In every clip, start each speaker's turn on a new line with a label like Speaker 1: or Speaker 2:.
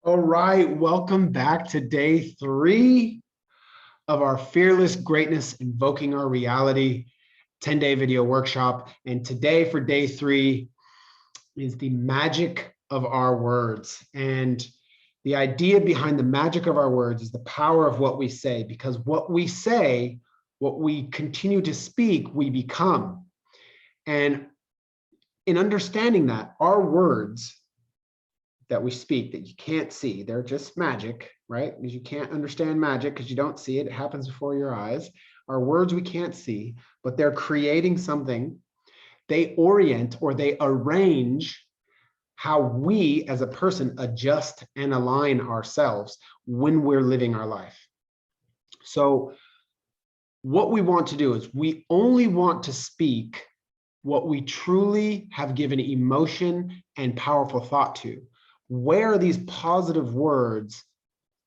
Speaker 1: All right, welcome back to day 3 of our Fearless Greatness Invoking Our Reality 10-day video workshop. And today for day 3 is the magic of our words. And the idea behind the magic of our words is the power of what we say, because what we say, what we continue to speak, we become. And in understanding that, our words that we speak that you can't see, they're just magic, right? Because you can't understand magic because you don't see it. It happens before your eyes. Our words we can't see, but they're creating something. They orient or they arrange how we as a person adjust and align ourselves when we're living our life. So what we want to do is we only want to speak what we truly have given emotion and powerful thought to. Where are these positive words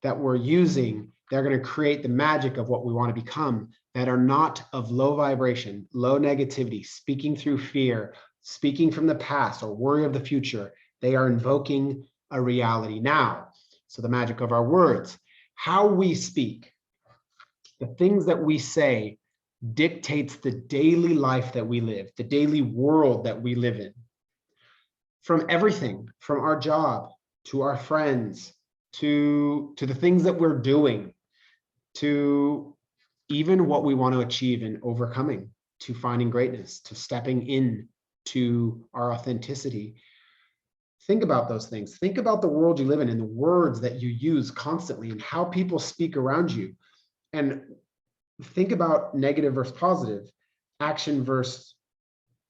Speaker 1: that we're using that are going to create the magic of what we want to become, that are not of low vibration, low negativity, speaking through fear, speaking from the past or worry of the future? They are invoking a reality now. So the magic of our words, how we speak, the things that we say dictates the daily life that we live, the daily world that we live in. From everything, from our job, to our friends, to the things that we're doing, to even what we want to achieve and overcoming, to finding greatness, to stepping in to our authenticity. Think about those things. Think about the world you live in and the words that you use constantly and how people speak around you. And think about negative versus positive, action versus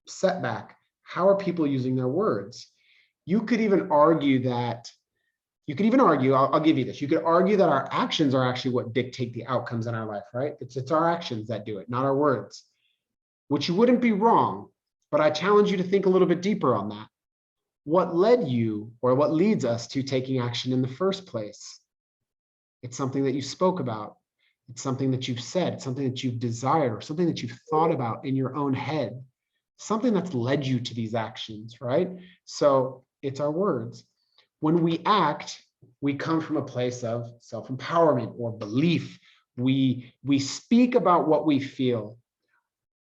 Speaker 1: setback. How are people using their words? You could even argue that, I'll give you this. You could argue that our actions are actually what dictate the outcomes in our life, right? It's our actions that do it, not our words, which you wouldn't be wrong, but I challenge you to think a little bit deeper on that. What led you or what leads us to taking action in the first place? It's something that you spoke about. It's something that you've said, it's something that you've desired, or something that you've thought about in your own head, something that's led you to these actions, right? So it's our words. When we act, we come from a place of self-empowerment or belief. We speak about what we feel,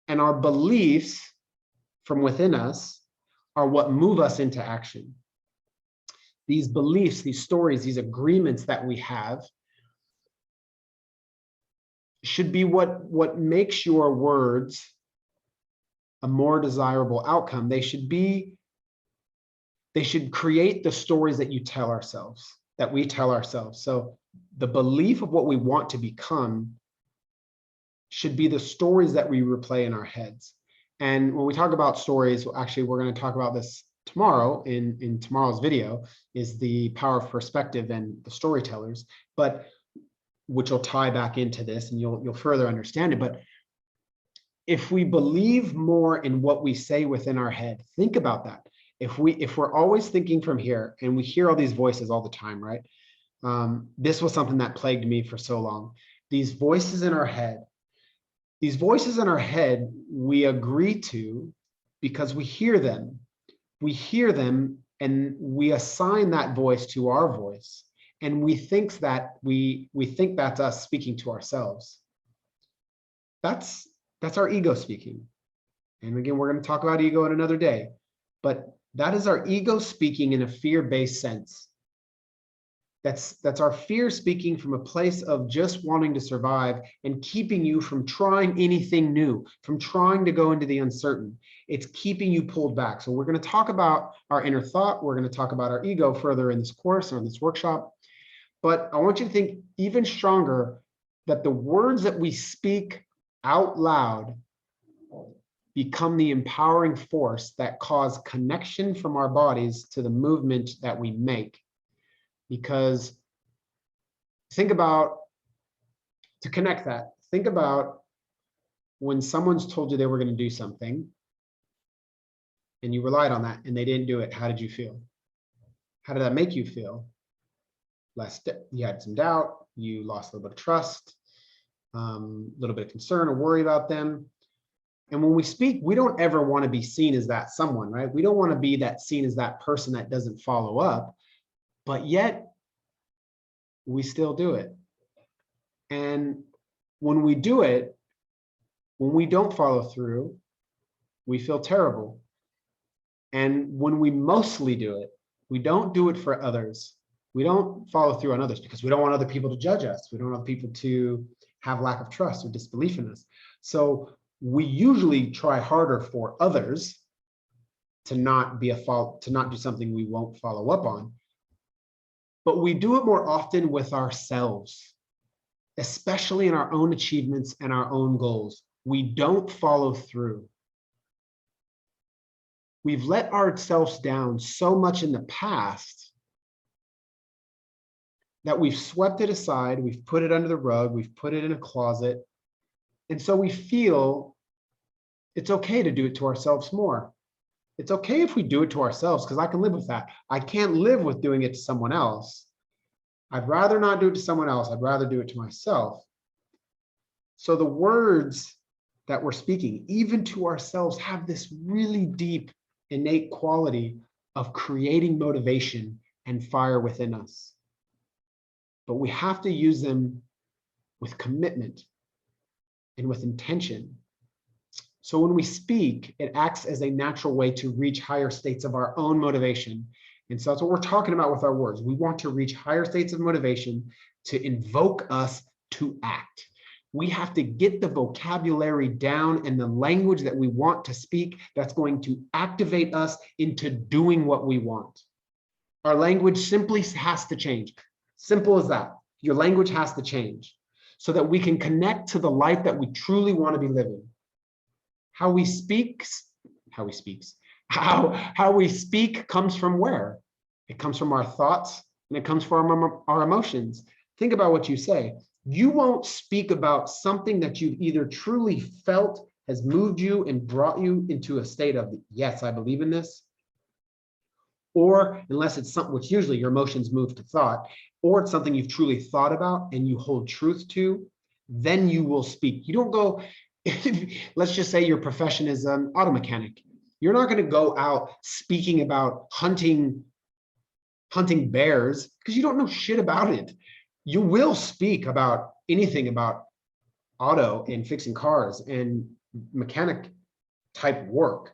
Speaker 1: and our beliefs from within us are what move us into action. These beliefs, these stories, these agreements that we have should be what makes your words a more desirable outcome. They should create the stories that you tell ourselves, that we tell ourselves. So the belief of what we want to become should be the stories that we replay in our heads. And when we talk about stories, actually, we're going to talk about this tomorrow in tomorrow's video, is the power of perspective and the storytellers, but which will tie back into this and you'll further understand it. But if we believe more in what we say within our head, think about that. If we're always thinking from here, and we hear all these voices all the time, right? This was something that plagued me for so long. These voices in our head, we agree to because we hear them. We hear them and we assign that voice to our voice. And we think that we think that's us speaking to ourselves. That's our ego speaking. And again, we're going to talk about ego in another day, but that is our ego speaking in a fear-based sense. That's our fear speaking from a place of just wanting to survive and keeping you from trying anything new, from trying to go into the uncertain. It's keeping you pulled back. So we're going to talk about our inner thought. We're going to talk about our ego further in this course or in this workshop. But I want you to think even stronger that the words that we speak out loud become the empowering force that cause connection from our bodies to the movement that we make. Because think about when someone's told you they were going to do something and you relied on that and they didn't do it. How did you feel? How did that make you feel? You had some doubt, you lost a little bit of trust, a little bit of concern or worry about them. And when we speak, we don't ever want to be seen as that someone, right? We don't want to be seen as that person that doesn't follow up. But yet we still do it. And when we do it, when we don't follow through, we feel terrible. And when we mostly do it, we don't do it for others. We don't follow through on others because we don't want other people to judge us. We don't want people to have lack of trust or disbelief in us. So we usually try harder for others to not be to not do something we won't follow up on. But we do it more often with ourselves, especially in our own achievements and our own goals. We don't follow through. We've let ourselves down so much in the past that we've swept it aside, we've put it under the rug, we've put it in a closet. And so we feel it's okay to do it to ourselves more. It's okay if we do it to ourselves because I can live with that. I can't live with doing it to someone else. I'd rather not do it to someone else. I'd rather do it to myself. So the words that we're speaking, even to ourselves, have this really deep, innate quality of creating motivation and fire within us. But we have to use them with commitment and with intention. So when we speak, it acts as a natural way to reach higher states of our own motivation. And so that's what we're talking about with our words. We want to reach higher states of motivation to invoke us to act. We have to get the vocabulary down and the language that we want to speak that's going to activate us into doing what we want. Our language simply has to change. Simple as that. Your language has to change so that we can connect to the life that we truly want to be living. How we speak comes from where? It comes from our thoughts and it comes from our emotions. Think about what you say. You won't speak about something that you've either truly felt has moved you and brought you into a state of, yes, I believe in this, or unless it's something which usually your emotions move to thought, or it's something you've truly thought about and you hold truth to, then you will speak. You don't go, let's just say your profession is an auto mechanic. You're not going to go out speaking about hunting bears because you don't know shit about it. You will speak about anything about auto and fixing cars and mechanic type work.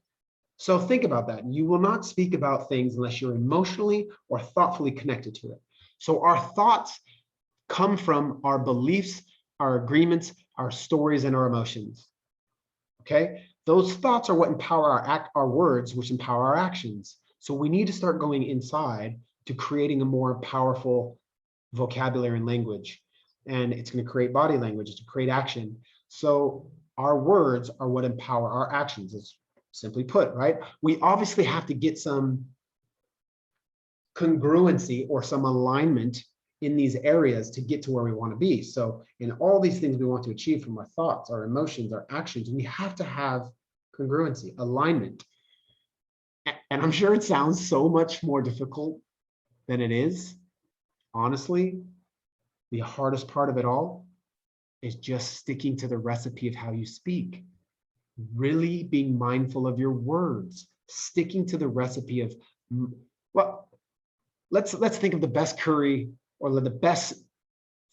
Speaker 1: So think about that. You will not speak about things unless you're emotionally or thoughtfully connected to it. So our thoughts come from our beliefs, our agreements, our stories, and our emotions. Okay? Those thoughts are what empower our words, which empower our actions. So we need to start going inside to creating a more powerful vocabulary and language. And it's going to create body language, it's to create action. So our words are what empower our actions, is simply put, right? We obviously have to get some congruency or some alignment in these areas to get to where we want to be. So in all these things we want to achieve, from our thoughts, our emotions, our actions, we have to have congruency, alignment. And I'm sure it sounds so much more difficult than it is. Honestly, the hardest part of it all is just sticking to the recipe of how you speak. Really being mindful of your words, sticking to the recipe of, well, let's think of the best curry or the best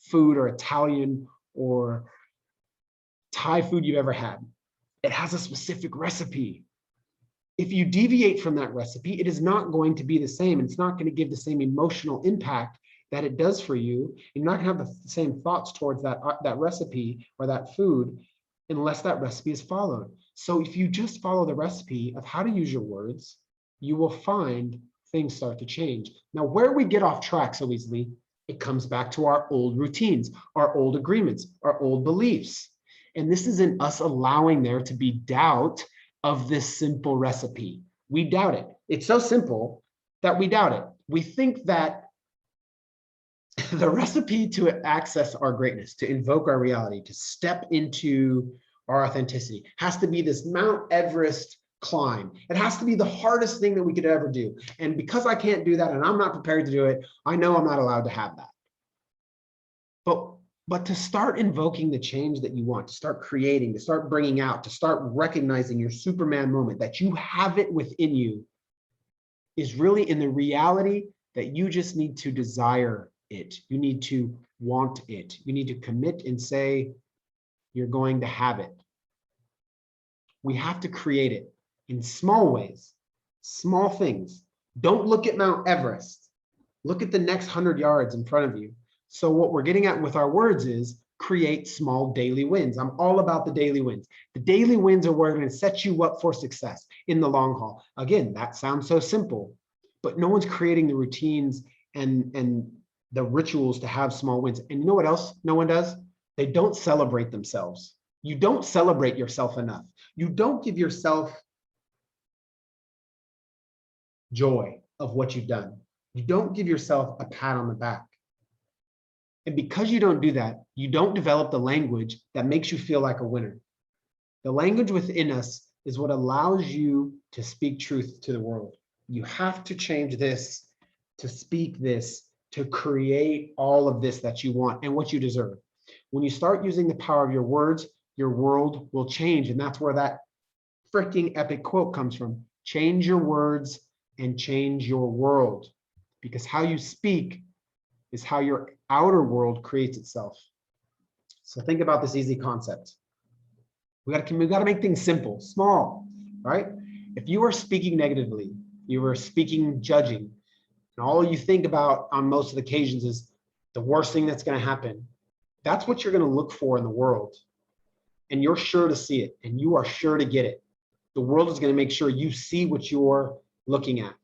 Speaker 1: food or Italian or Thai food you've ever had. It has a specific recipe. If you deviate from that recipe, it is not going to be the same. It's not going to give the same emotional impact that it does for you. You're not going to have the same thoughts towards that recipe or that food unless that recipe is followed. So if you just follow the recipe of how to use your words, you will find things start to change. Now, where we get off track so easily, it comes back to our old routines, our old agreements, our old beliefs. And this is in us allowing there to be doubt of this simple recipe. We doubt it. It's so simple that we doubt it. We think that the recipe to access our greatness, to invoke our reality, to step into our authenticity has to be this Mount Everest climb. It has to be the hardest thing that we could ever do. And because I can't do that and I'm not prepared to do it, I know I'm not allowed to have that. But to start invoking the change that you want, to start creating, to start bringing out, to start recognizing your Superman moment, that you have it within you, is really in the reality that you just need to desire it. You need to want it. You need to commit and say you're going to have it. We have to create it in small ways, small things. Don't look at Mount Everest. Look at the next 100 yards in front of you. So what we're getting at with our words is create small daily wins. I'm all about the daily wins. The daily wins are where they're going to set you up for success in the long haul. Again, that sounds so simple, but no one's creating the routines and the rituals to have small wins. And you know what else no one does? They don't celebrate themselves. You don't celebrate yourself enough. You don't give yourself joy of what you've done. You don't give yourself a pat on the back. And because you don't do that, you don't develop the language that makes you feel like a winner. The language within us is what allows you to speak truth to the world. You have to change this to speak this, to create all of this that you want and what you deserve. When you start using the power of your words, your world will change. And that's where that freaking epic quote comes from. Change your words and change your world. Because how you speak is how your outer world creates itself. So think about this easy concept. We got to make things simple, small, right? If you are speaking negatively, you are speaking judging, and all you think about on most of the occasions is the worst thing that's going to happen. That's what you're going to look for in the world. And you're sure to see it, and you are sure to get it. The world is going to make sure you see what you're looking at.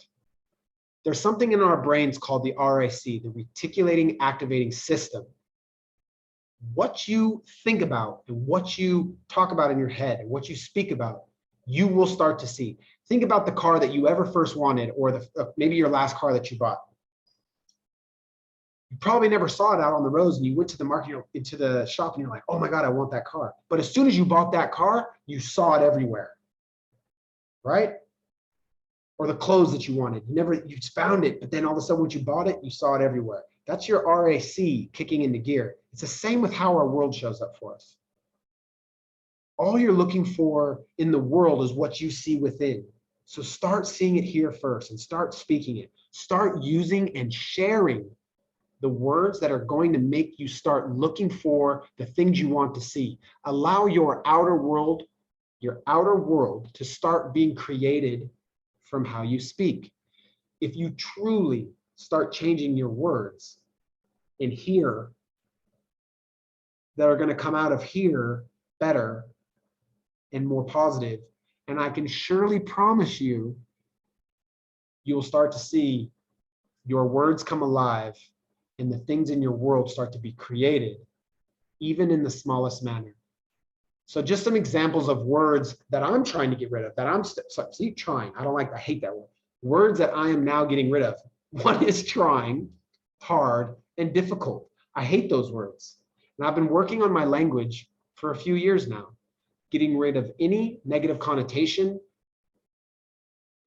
Speaker 1: There's something in our brains called the RAC, the reticulating activating system. What you think about and what you talk about in your head and what you speak about, you will start to see. Think about the car that you ever first wanted, or maybe your last car that you bought. You probably never saw it out on the roads, and you went to the market, into the shop, and you're like, oh my God, I want that car. But as soon as you bought that car, you saw it everywhere, right? Or the clothes that you wanted. You found it, but then all of a sudden once you bought it, you saw it everywhere. That's your RAC kicking into gear. It's the same with how our world shows up for us. All you're looking for in the world is what you see within. So start seeing it here first and start speaking it. Start using and sharing the words that are going to make you start looking for the things you want to see. Allow your outer world to start being created from how you speak. If you truly start changing your words in here, that are going to come out of here better and more positive, and I can surely promise you, you'll start to see your words come alive and the things in your world start to be created, even in the smallest manner. So just some examples of words that I'm trying to get rid of, that I'm trying. I hate that word. Words that I am now getting rid of. One is trying, hard, and difficult. I hate those words. And I've been working on my language for a few years now, getting rid of any negative connotation,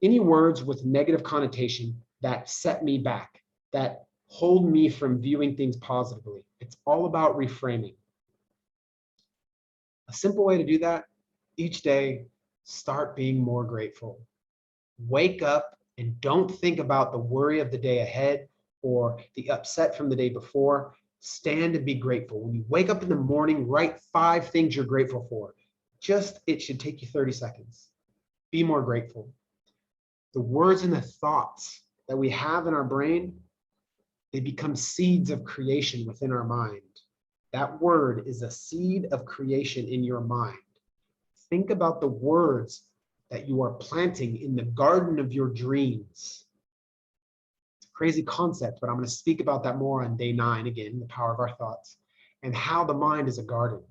Speaker 1: any words with negative connotation that set me back, that hold me from viewing things positively. It's all about reframing. A simple way to do that, each day, start being more grateful. Wake up and don't think about the worry of the day ahead or the upset from the day before. Stand and be grateful. When you wake up in the morning, write 5 things you're grateful for. It should take you 30 seconds. Be more grateful. The words and the thoughts that we have in our brain, they become seeds of creation within our mind. That word is a seed of creation in your mind. Think about the words that you are planting in the garden of your dreams. It's a crazy concept, but I'm going to speak about that more on day 9 again, the power of our thoughts, and how the mind is a garden.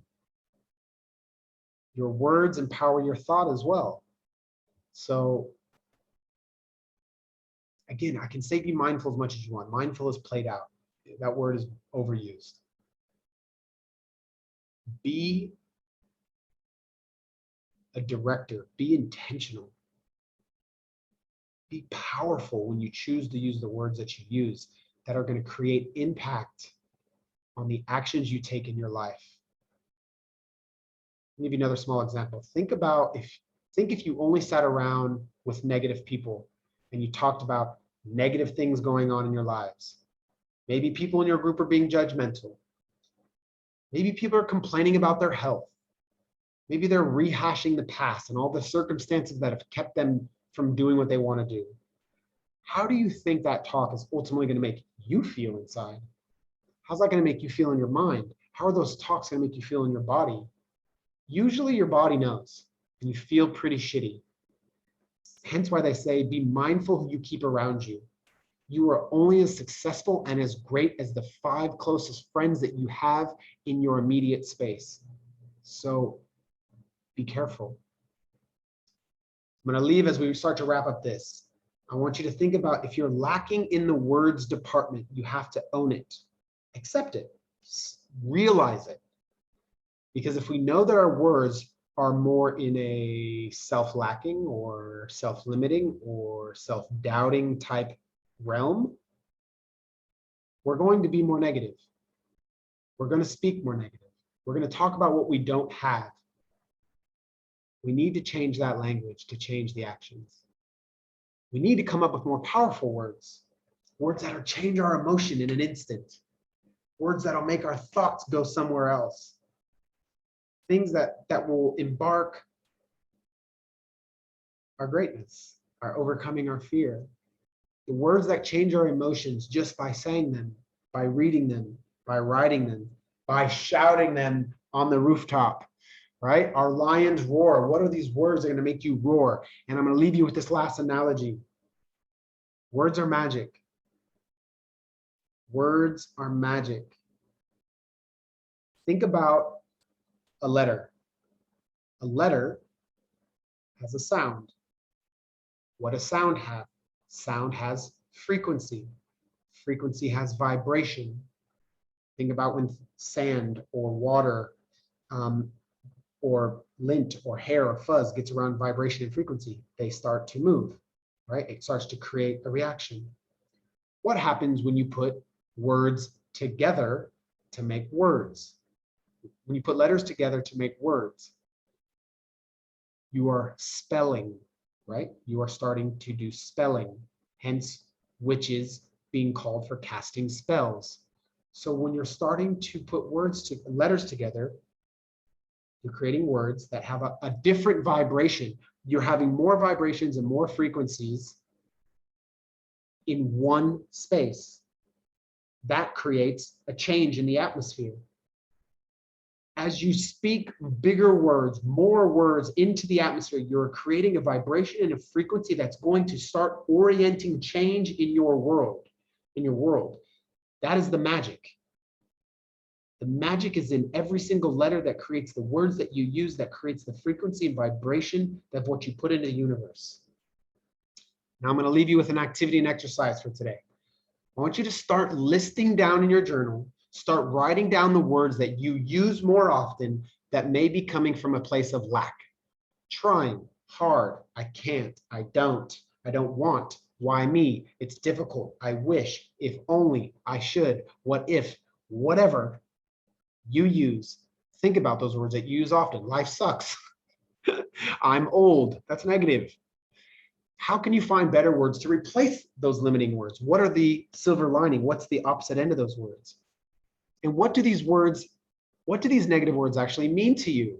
Speaker 1: Your words empower your thought as well. So again, I can say be mindful as much as you want. Mindful is played out. That word is overused. Be a director. Be intentional. Be powerful when you choose to use the words that you use that are going to create impact on the actions you take in your life. I'll give you another small example. Think if you only sat around with negative people and you talked about negative things going on in your lives. Maybe people in your group are being judgmental. Maybe people are complaining about their health. Maybe they're rehashing the past and all the circumstances that have kept them from doing what they want to do. How do you think that talk is ultimately going to make you feel inside? How's that going to make you feel in your mind? How are those talks going to make you feel in your body? Usually your body knows, and you feel pretty shitty. Hence why they say, be mindful who you keep around you. You are only as successful and as great as the 5 closest friends that you have in your immediate space. So be careful. I'm going to leave as we start to wrap up this. I want you to think about if you're lacking in the words department, you have to own it, accept it, realize it. Because if we know that our words are more in a self-lacking or self-limiting or self-doubting type realm, we're going to be more negative. We're going to speak more negative. We're going to talk about what we don't have. We need to change that language to change the actions. We need to come up with more powerful words, words that'll change our emotion in an instant, words that'll make our thoughts go somewhere else, things that will embark our greatness, our overcoming our fear. The words that change our emotions just by saying them, by reading them, by writing them, by shouting them on the rooftop, right? Our lions roar. What are these words that are going to make you roar? And I'm going to leave you with this last analogy. Words are magic. Words are magic. Think about a letter. A letter has a sound. What does sound have? Sound has frequency. Frequency has vibration. Think about when sand or water or lint or hair or fuzz gets around vibration and frequency, they start to move, right? It starts to create a reaction. What happens when you put words together to make words? When you put letters together to make words, you are spelling, right? You are starting to do spelling, hence witches being called for casting spells. So when you're starting to put letters together, you're creating words that have a different vibration. You're having more vibrations and more frequencies in one space. That creates a change in the atmosphere. As you speak bigger words, more words into the atmosphere, you're creating a vibration and a frequency that's going to start orienting change in your world. That is the magic. The magic is in every single letter that creates the words that you use, that creates the frequency and vibration of what you put into the universe. Now I'm going to leave you with an activity and exercise for today. I want you to start listing down in your journal, start writing down the words that you use more often that may be coming from a place of lack. Trying, hard, I can't, I don't want, why me, it's difficult, I wish, if only, I should, what if, whatever you use. Think about those words that you use often. Life sucks. I'm old. That's negative. How can you find better words to replace those limiting words? What are the silver lining? What's the opposite end of those words? And what do these negative words actually mean to you?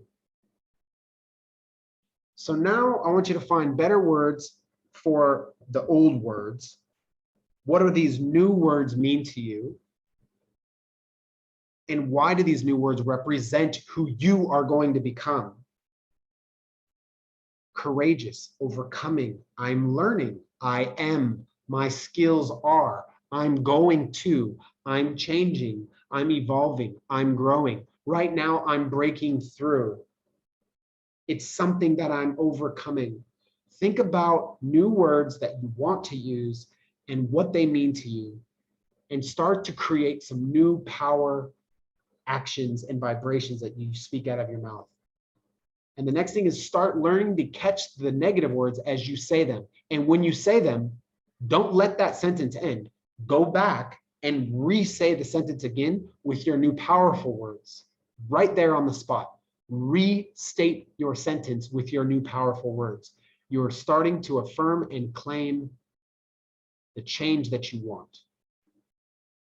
Speaker 1: So now I want you to find better words for the old words. What do these new words mean to you? And why do these new words represent who you are going to become? Courageous, overcoming, I'm learning, I am, my skills are, I'm going to, I'm changing, I'm evolving, I'm growing. Right now, I'm breaking through. It's something that I'm overcoming. Think about new words that you want to use and what they mean to you, and start to create some new power actions and vibrations that you speak out of your mouth. And the next thing is start learning to catch the negative words as you say them. And when you say them, don't let that sentence end. Go back and re-say the sentence again with your new powerful words right there on the spot. Restate your sentence with your new powerful words. You're starting to affirm and claim the change that you want.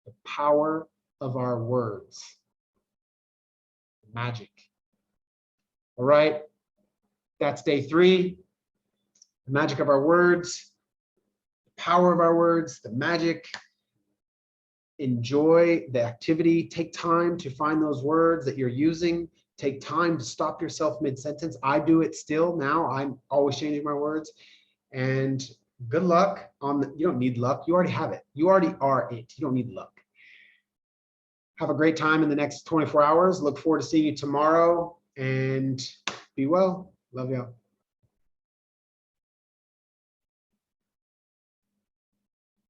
Speaker 1: The power of our words. Magic. All right, that's day 3. The magic of our words, the power of our words, the magic. Enjoy the activity. Take time to find those words that you're using. Take time to stop yourself mid-sentence. I do it still now. I'm always changing my words. And good luck on the, you don't need luck. You already have it. You already are it. You don't need luck. Have a great time in the next 24 hours. Look forward to seeing you tomorrow, and be well. Love y'all.